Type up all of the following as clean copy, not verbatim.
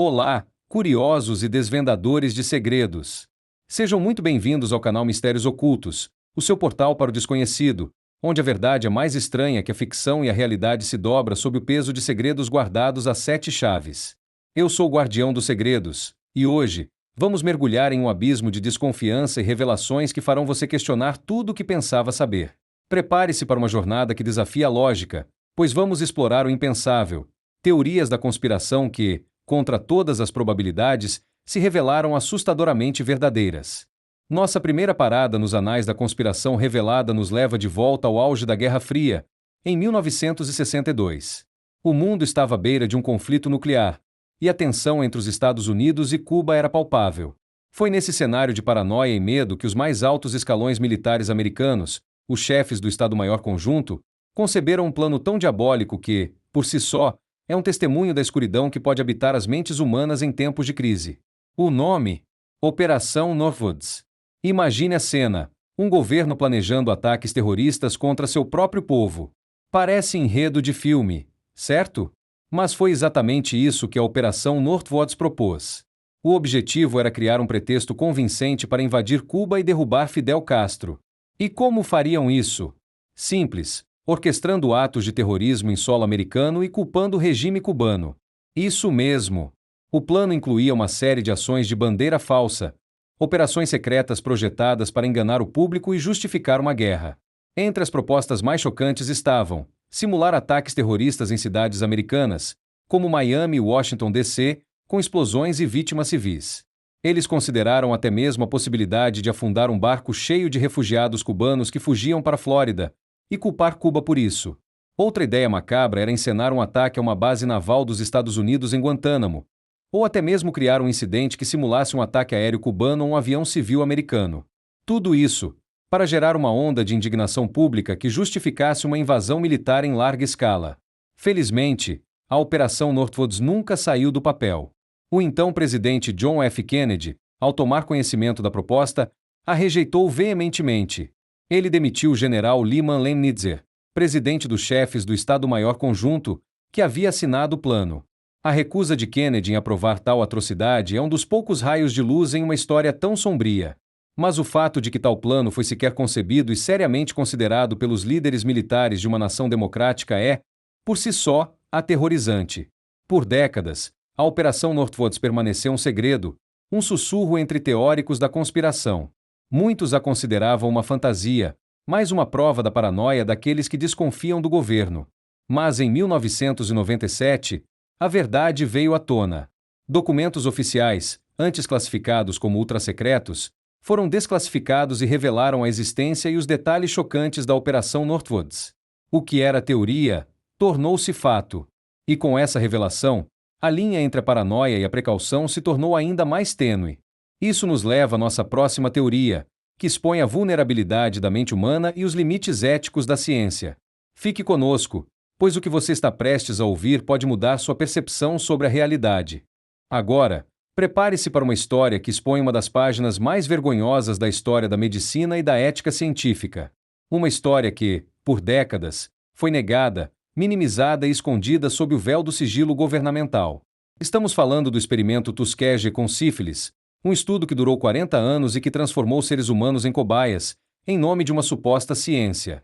Olá, curiosos e desvendadores de segredos. Sejam muito bem-vindos ao canal Mistérios Ocultos, o seu portal para o desconhecido, onde a verdade é mais estranha que a ficção e a realidade se dobra sob o peso de segredos guardados a 7 chaves. Eu sou o guardião dos segredos, e hoje, vamos mergulhar em um abismo de desconfiança e revelações que farão você questionar tudo o que pensava saber. Prepare-se para uma jornada que desafia a lógica, pois vamos explorar o impensável, teorias da conspiração que, contra todas as probabilidades, se revelaram assustadoramente verdadeiras. Nossa primeira parada nos anais da conspiração revelada nos leva de volta ao auge da Guerra Fria, em 1962. O mundo estava à beira de um conflito nuclear, e a tensão entre os Estados Unidos e Cuba era palpável. Foi nesse cenário de paranoia e medo que os mais altos escalões militares americanos, os chefes do Estado-Maior Conjunto, conceberam um plano tão diabólico que, por si só, é um testemunho da escuridão que pode habitar as mentes humanas em tempos de crise. O nome? Operação Northwoods. Imagine a cena: um governo planejando ataques terroristas contra seu próprio povo. Parece enredo de filme, certo? Mas foi exatamente isso que a Operação Northwoods propôs. O objetivo era criar um pretexto convincente para invadir Cuba e derrubar Fidel Castro. E como fariam isso? Simples: orquestrando atos de terrorismo em solo americano e culpando o regime cubano. Isso mesmo. O plano incluía uma série de ações de bandeira falsa, operações secretas projetadas para enganar o público e justificar uma guerra. Entre as propostas mais chocantes estavam simular ataques terroristas em cidades americanas, como Miami e Washington, D.C., com explosões e vítimas civis. Eles consideraram até mesmo a possibilidade de afundar um barco cheio de refugiados cubanos que fugiam para a Flórida, e culpar Cuba por isso. Outra ideia macabra era encenar um ataque a uma base naval dos Estados Unidos em Guantánamo, ou até mesmo criar um incidente que simulasse um ataque aéreo cubano a um avião civil americano. Tudo isso, para gerar uma onda de indignação pública que justificasse uma invasão militar em larga escala. Felizmente, a Operação Northwoods nunca saiu do papel. O então presidente John F. Kennedy, ao tomar conhecimento da proposta, a rejeitou veementemente. Ele demitiu o general Lyman Lemnitzer, presidente dos chefes do Estado-Maior Conjunto, que havia assinado o plano. A recusa de Kennedy em aprovar tal atrocidade é um dos poucos raios de luz em uma história tão sombria. Mas o fato de que tal plano foi sequer concebido e seriamente considerado pelos líderes militares de uma nação democrática é, por si só, aterrorizante. Por décadas, a Operação Northwoods permaneceu um segredo, um sussurro entre teóricos da conspiração. Muitos a consideravam uma fantasia, mais uma prova da paranoia daqueles que desconfiam do governo. Mas em 1997, a verdade veio à tona. Documentos oficiais, antes classificados como ultrasecretos, foram desclassificados e revelaram a existência e os detalhes chocantes da Operação Northwoods. O que era teoria, tornou-se fato. E com essa revelação, a linha entre a paranoia e a precaução se tornou ainda mais tênue. Isso nos leva à nossa próxima teoria, que expõe a vulnerabilidade da mente humana e os limites éticos da ciência. Fique conosco, pois o que você está prestes a ouvir pode mudar sua percepção sobre a realidade. Agora, prepare-se para uma história que expõe uma das páginas mais vergonhosas da história da medicina e da ética científica. Uma história que, por décadas, foi negada, minimizada e escondida sob o véu do sigilo governamental. Estamos falando do experimento Tuskegee com sífilis, um estudo que durou 40 anos e que transformou seres humanos em cobaias, em nome de uma suposta ciência.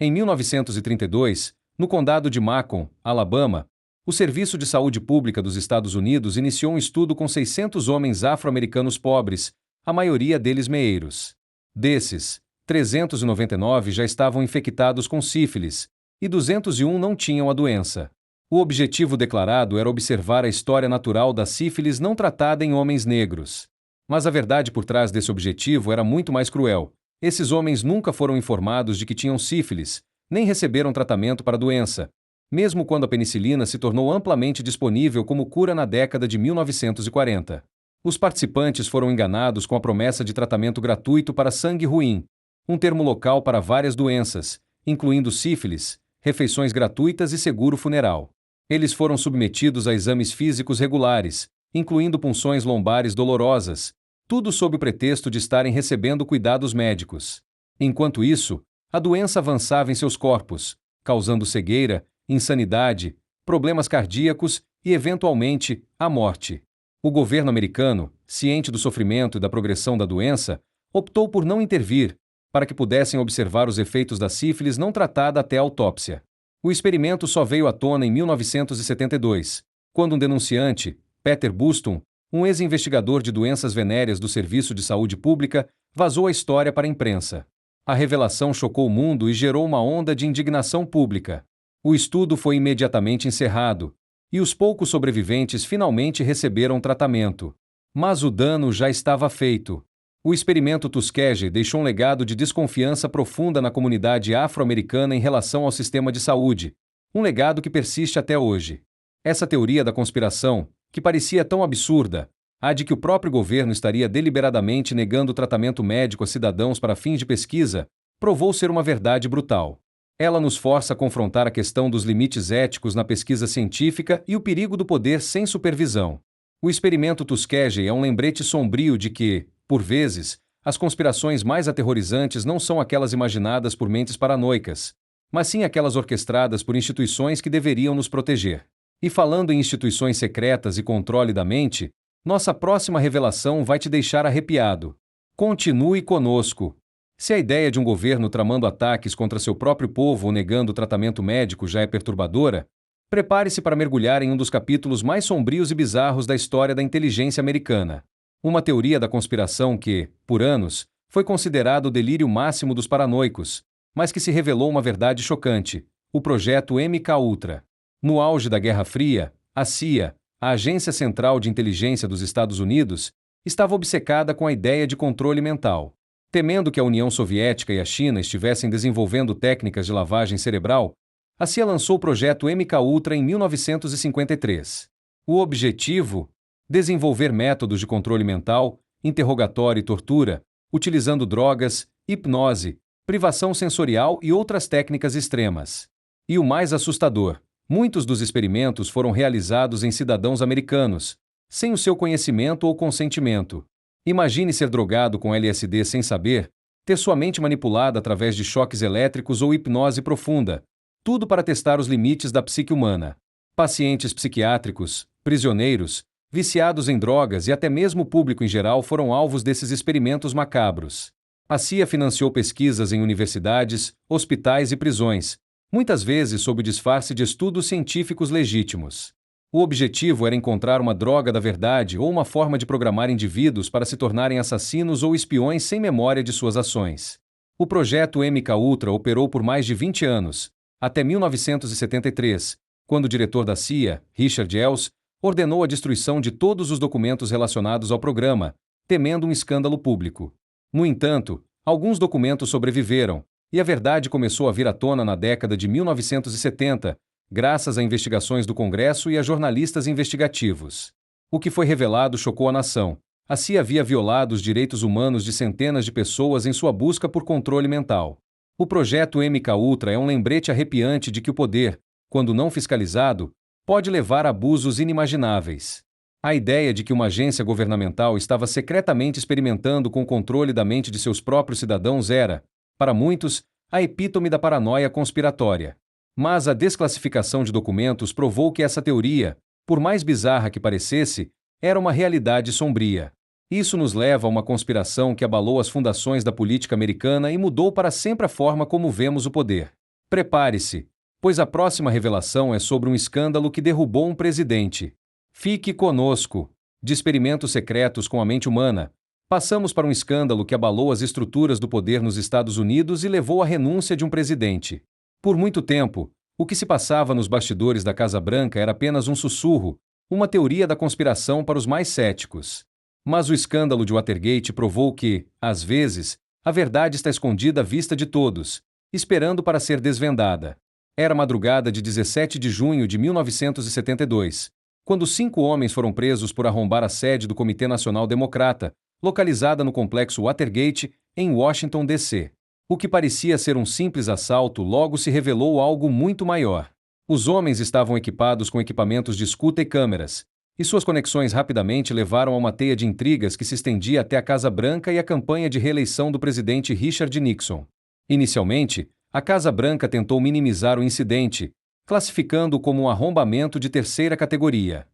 Em 1932, no condado de Macon, Alabama, o Serviço de Saúde Pública dos Estados Unidos iniciou um estudo com 600 homens afro-americanos pobres, a maioria deles meeiros. Desses, 399 já estavam infectados com sífilis, e 201 não tinham a doença. O objetivo declarado era observar a história natural da sífilis não tratada em homens negros. Mas a verdade por trás desse objetivo era muito mais cruel. Esses homens nunca foram informados de que tinham sífilis, nem receberam tratamento para a doença, mesmo quando a penicilina se tornou amplamente disponível como cura na década de 1940. Os participantes foram enganados com a promessa de tratamento gratuito para sangue ruim, um termo local para várias doenças, incluindo sífilis, refeições gratuitas e seguro funeral. Eles foram submetidos a exames físicos regulares, incluindo punções lombares dolorosas, tudo sob o pretexto de estarem recebendo cuidados médicos. Enquanto isso, a doença avançava em seus corpos, causando cegueira, insanidade, problemas cardíacos e, eventualmente, a morte. O governo americano, ciente do sofrimento e da progressão da doença, optou por não intervir, para que pudessem observar os efeitos da sífilis não tratada até a autópsia. O experimento só veio à tona em 1972, quando um denunciante, Peter Buston, um ex-investigador de doenças venéreas do Serviço de Saúde Pública, vazou a história para a imprensa. A revelação chocou o mundo e gerou uma onda de indignação pública. O estudo foi imediatamente encerrado, e os poucos sobreviventes finalmente receberam tratamento. Mas o dano já estava feito. O experimento Tuskegee deixou um legado de desconfiança profunda na comunidade afro-americana em relação ao sistema de saúde, um legado que persiste até hoje. Essa teoria da conspiração, que parecia tão absurda, a de que o próprio governo estaria deliberadamente negando tratamento médico a cidadãos para fins de pesquisa, provou ser uma verdade brutal. Ela nos força a confrontar a questão dos limites éticos na pesquisa científica e o perigo do poder sem supervisão. O experimento Tuskegee é um lembrete sombrio de que, por vezes, as conspirações mais aterrorizantes não são aquelas imaginadas por mentes paranoicas, mas sim aquelas orquestradas por instituições que deveriam nos proteger. E falando em instituições secretas e controle da mente, nossa próxima revelação vai te deixar arrepiado. Continue conosco. Se a ideia de um governo tramando ataques contra seu próprio povo ou negando tratamento médico já é perturbadora, prepare-se para mergulhar em um dos capítulos mais sombrios e bizarros da história da inteligência americana. Uma teoria da conspiração que, por anos, foi considerado o delírio máximo dos paranoicos, mas que se revelou uma verdade chocante: o projeto MKUltra. No auge da Guerra Fria, a CIA, a Agência Central de Inteligência dos Estados Unidos, estava obcecada com a ideia de controle mental. Temendo que a União Soviética e a China estivessem desenvolvendo técnicas de lavagem cerebral, a CIA lançou o projeto MKUltra em 1953. O objetivo? Desenvolver métodos de controle mental, interrogatório e tortura, utilizando drogas, hipnose, privação sensorial e outras técnicas extremas. E o mais assustador, muitos dos experimentos foram realizados em cidadãos americanos, sem o seu conhecimento ou consentimento. Imagine ser drogado com LSD sem saber, ter sua mente manipulada através de choques elétricos ou hipnose profunda, tudo para testar os limites da psique humana. Pacientes psiquiátricos, prisioneiros, viciados em drogas e até mesmo o público em geral foram alvos desses experimentos macabros. A CIA financiou pesquisas em universidades, hospitais e prisões, muitas vezes sob o disfarce de estudos científicos legítimos. O objetivo era encontrar uma droga da verdade ou uma forma de programar indivíduos para se tornarem assassinos ou espiões sem memória de suas ações. O projeto MKUltra operou por mais de 20 anos, até 1973, quando o diretor da CIA, Richard Ells, ordenou a destruição de todos os documentos relacionados ao programa, temendo um escândalo público. No entanto, alguns documentos sobreviveram, e a verdade começou a vir à tona na década de 1970, graças a investigações do Congresso e a jornalistas investigativos. O que foi revelado chocou a nação. A CIA havia violado os direitos humanos de centenas de pessoas em sua busca por controle mental. O projeto MKUltra é um lembrete arrepiante de que o poder, quando não fiscalizado, pode levar a abusos inimagináveis. A ideia de que uma agência governamental estava secretamente experimentando com o controle da mente de seus próprios cidadãos era, para muitos, a epítome da paranoia conspiratória. Mas a desclassificação de documentos provou que essa teoria, por mais bizarra que parecesse, era uma realidade sombria. Isso nos leva a uma conspiração que abalou as fundações da política americana e mudou para sempre a forma como vemos o poder. Prepare-se, pois a próxima revelação é sobre um escândalo que derrubou um presidente. Fique conosco. De experimentos secretos com a mente humana, passamos para um escândalo que abalou as estruturas do poder nos Estados Unidos e levou à renúncia de um presidente. Por muito tempo, o que se passava nos bastidores da Casa Branca era apenas um sussurro, uma teoria da conspiração para os mais céticos. Mas o escândalo de Watergate provou que, às vezes, a verdade está escondida à vista de todos, esperando para ser desvendada. Era madrugada de 17 de junho de 1972, quando 5 homens foram presos por arrombar a sede do Comitê Nacional Democrata, localizada no complexo Watergate, em Washington, D.C. O que parecia ser um simples assalto logo se revelou algo muito maior. Os homens estavam equipados com equipamentos de escuta e câmeras, e suas conexões rapidamente levaram a uma teia de intrigas que se estendia até a Casa Branca e a campanha de reeleição do presidente Richard Nixon. Inicialmente, a Casa Branca tentou minimizar o incidente, classificando-o como um arrombamento de terceira categoria.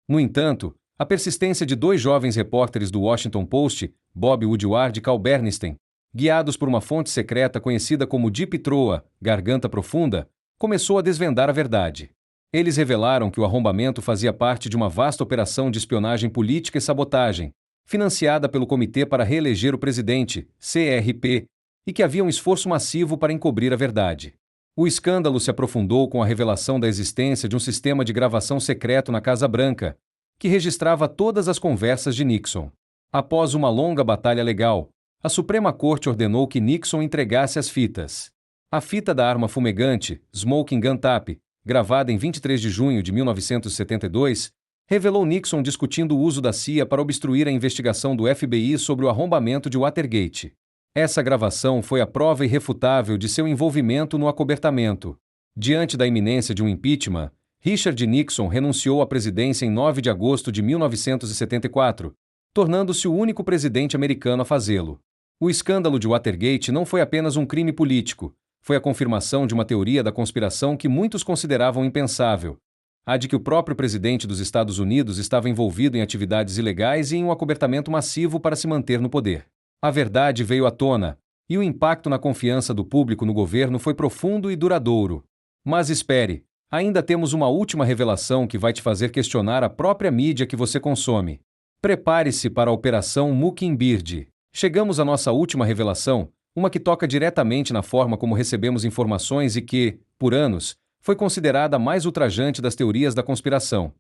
No entanto, a persistência de dois jovens repórteres do Washington Post, Bob Woodward e Carl Bernstein, guiados por uma fonte secreta conhecida como Deep Throat, Garganta Profunda, começou a desvendar a verdade. Eles revelaram que o arrombamento fazia parte de uma vasta operação de espionagem política e sabotagem, financiada pelo Comitê para Reeleger o Presidente, CRP, e que havia um esforço massivo para encobrir a verdade. O escândalo se aprofundou com a revelação da existência de um sistema de gravação secreto na Casa Branca, que registrava todas as conversas de Nixon. Após uma longa batalha legal, a Suprema Corte ordenou que Nixon entregasse as fitas. A fita da arma fumegante, Smoking Gun Tap, gravada em 23 de junho de 1972, revelou Nixon discutindo o uso da CIA para obstruir a investigação do FBI sobre o arrombamento de Watergate. Essa gravação foi a prova irrefutável de seu envolvimento no acobertamento. Diante da iminência de um impeachment, Richard Nixon renunciou à presidência em 9 de agosto de 1974, tornando-se o único presidente americano a fazê-lo. O escândalo de Watergate não foi apenas um crime político, foi a confirmação de uma teoria da conspiração que muitos consideravam impensável, a de que o próprio presidente dos Estados Unidos estava envolvido em atividades ilegais e em um acobertamento massivo para se manter no poder. A verdade veio à tona, e o impacto na confiança do público no governo foi profundo e duradouro. Mas espere, ainda temos uma última revelação que vai te fazer questionar a própria mídia que você consome. Prepare-se para a Operação Mockingbird. Chegamos à nossa última revelação, uma que toca diretamente na forma como recebemos informações e que, por anos, foi considerada a mais ultrajante das teorias da conspiração.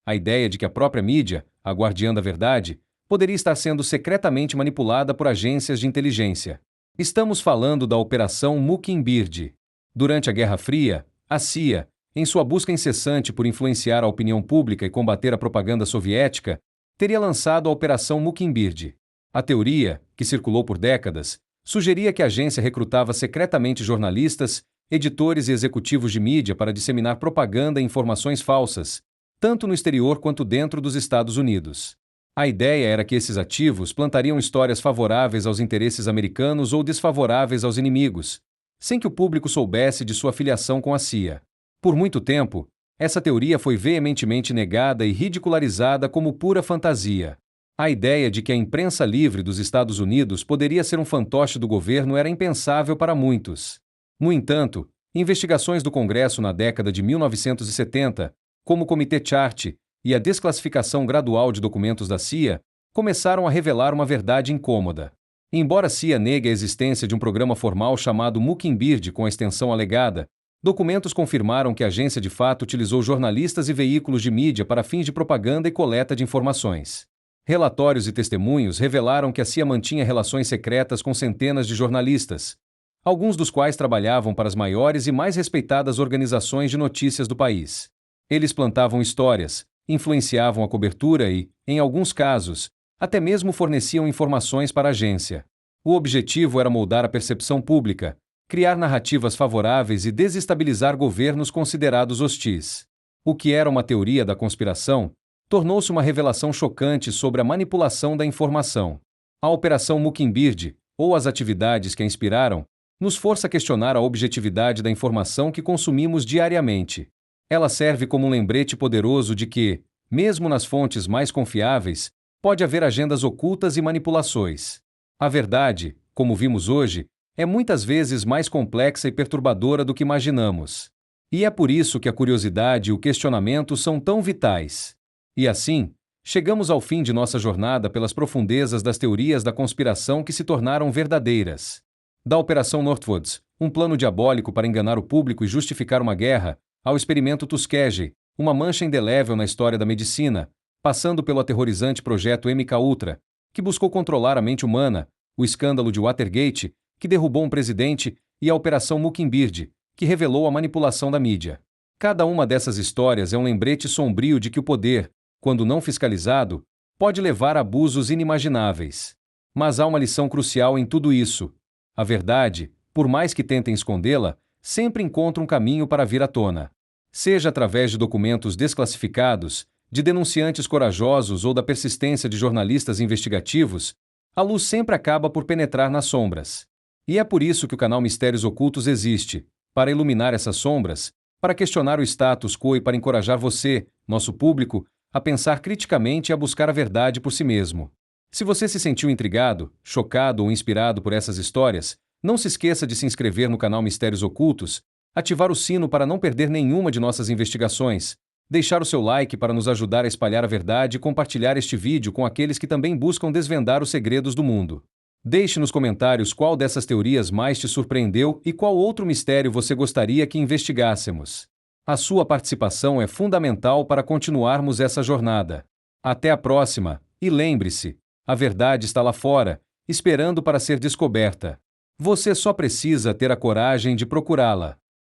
A ideia de que a própria mídia, a guardiã da verdade, poderia estar sendo secretamente manipulada por agências de inteligência. Estamos falando da Operação Mockingbird. Durante a Guerra Fria, a CIA, em sua busca incessante por influenciar a opinião pública e combater a propaganda soviética, teria lançado a Operação Mockingbird. A teoria, que circulou por décadas, sugeria que a agência recrutava secretamente jornalistas, editores e executivos de mídia para disseminar propaganda e informações falsas, tanto no exterior quanto dentro dos Estados Unidos. A ideia era que esses ativos plantariam histórias favoráveis aos interesses americanos ou desfavoráveis aos inimigos, sem que o público soubesse de sua filiação com a CIA. Por muito tempo, essa teoria foi veementemente negada e ridicularizada como pura fantasia. A ideia de que a imprensa livre dos Estados Unidos poderia ser um fantoche do governo era impensável para muitos. No entanto, investigações do Congresso na década de 1970, como o Comitê Chart e a desclassificação gradual de documentos da CIA, começaram a revelar uma verdade incômoda. Embora a CIA negue a existência de um programa formal chamado Mockingbird com a extensão alegada, documentos confirmaram que a agência de fato utilizou jornalistas e veículos de mídia para fins de propaganda e coleta de informações. Relatórios e testemunhos revelaram que a CIA mantinha relações secretas com centenas de jornalistas, alguns dos quais trabalhavam para as maiores e mais respeitadas organizações de notícias do país. Eles plantavam histórias, influenciavam a cobertura e, em alguns casos, até mesmo forneciam informações para a agência. O objetivo era moldar a percepção pública, criar narrativas favoráveis e desestabilizar governos considerados hostis. O que era uma teoria da conspiração tornou-se uma revelação chocante sobre a manipulação da informação. A Operação Mockingbird, ou as atividades que a inspiraram, nos força a questionar a objetividade da informação que consumimos diariamente. Ela serve como um lembrete poderoso de que, mesmo nas fontes mais confiáveis, pode haver agendas ocultas e manipulações. A verdade, como vimos hoje, é muitas vezes mais complexa e perturbadora do que imaginamos. E é por isso que a curiosidade e o questionamento são tão vitais. E assim, chegamos ao fim de nossa jornada pelas profundezas das teorias da conspiração que se tornaram verdadeiras. Da Operação Northwoods, um plano diabólico para enganar o público e justificar uma guerra, ao experimento Tuskegee, uma mancha indelével na história da medicina, passando pelo aterrorizante projeto MKUltra, que buscou controlar a mente humana, o escândalo de Watergate, que derrubou um presidente, e a Operação Mockingbird, que revelou a manipulação da mídia. Cada uma dessas histórias é um lembrete sombrio de que o poder, quando não fiscalizado, pode levar a abusos inimagináveis. Mas há uma lição crucial em tudo isso. A verdade, por mais que tentem escondê-la, sempre encontra um caminho para vir à tona. Seja através de documentos desclassificados, de denunciantes corajosos ou da persistência de jornalistas investigativos, a luz sempre acaba por penetrar nas sombras. E é por isso que o canal Mistérios Ocultos existe, para iluminar essas sombras, para questionar o status quo e para encorajar você, nosso público, a pensar criticamente e a buscar a verdade por si mesmo. Se você se sentiu intrigado, chocado ou inspirado por essas histórias, não se esqueça de se inscrever no canal Mistérios Ocultos, ativar o sino para não perder nenhuma de nossas investigações, deixar o seu like para nos ajudar a espalhar a verdade e compartilhar este vídeo com aqueles que também buscam desvendar os segredos do mundo. Deixe nos comentários qual dessas teorias mais te surpreendeu e qual outro mistério você gostaria que investigássemos. A sua participação é fundamental para continuarmos essa jornada. Até a próxima, e lembre-se, a verdade está lá fora, esperando para ser descoberta. Você só precisa ter a coragem de procurá-la.